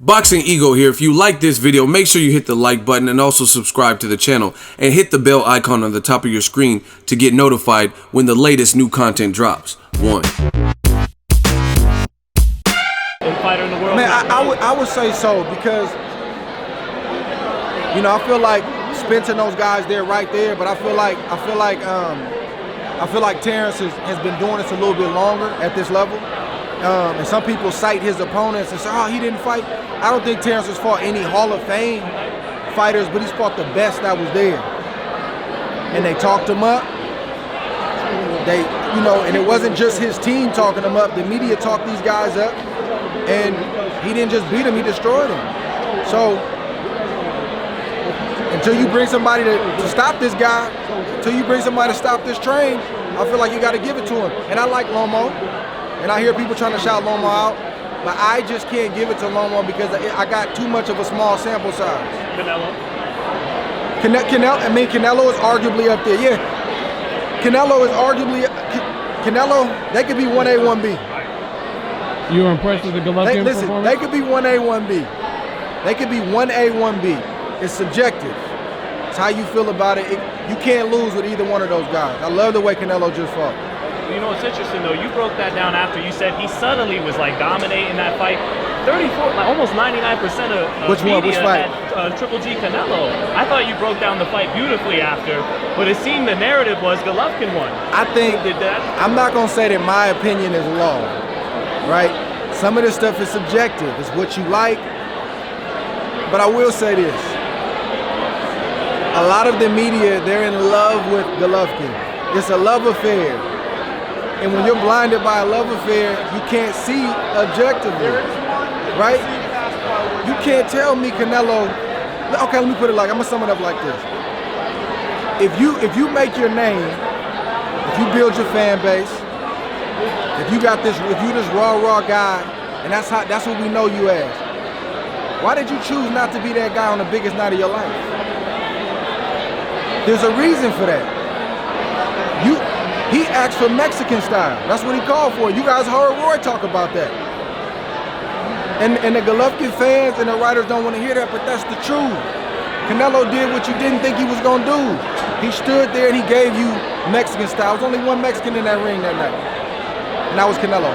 Boxingego here. If you like this video, make sure you hit the like button and also subscribe to the channel and hit the bell icon on the top of your screen to get notified when the latest new content drops. Fighter in the world. Man, I would say so because, you know, I feel like Spence and those guys there right there, but I feel like Terrence has been doing this a little bit longer at this level. And some people cite his opponents and say, oh, he didn't fight. I don't think Terrence has fought any Hall of Fame fighters, but he's fought the best that was there. And they talked him up. They, you know, and it wasn't just his team talking him up. The media talked these guys up. And he didn't just beat him, he destroyed him. So, until you bring somebody to stop this guy, until you bring somebody to stop this train, I feel like you got to give it to him. And I like Lomo. And I hear people trying to shout Lomo out, but I just can't give it to Lomo because I got too much of a small sample size. Canelo is arguably up there. Yeah, Canelo is arguably, they could be 1A, 1B. You were impressed with the Golovkin performance? They could be 1A, 1B. They could be 1A, 1B. It's subjective. It's how you feel about it. You can't lose with either one of those guys. I love the way Canelo just fought. You know, it's interesting though, you broke that down after you said he suddenly was like dominating that fight. 34, like almost 99% of Which fight? Had Triple G Canelo. I thought you broke down the fight beautifully after, but it seemed the narrative was Golovkin won. I think, I'm not gonna say that my opinion is law, right? Some of this stuff is subjective, it's what you like, but I will say this. A lot of the media, they're in love with Golovkin. It's a love affair. And when you're blinded by a love affair, you can't see objectively, right? You can't tell me Canelo, okay, let me put it like, I'm gonna sum it up like this. If you make your name, if you build your fan base, if you this raw guy, and that's what we know you as, why did you choose not to be that guy on the biggest night of your life? There's a reason for that. He asked for Mexican style. That's what he called for. You guys heard Roy talk about that. And the Golovkin fans and the writers don't want to hear that, but that's the truth. Canelo did what you didn't think he was going to do. He stood there and he gave you Mexican style. There was only one Mexican in that ring that night, and that was Canelo.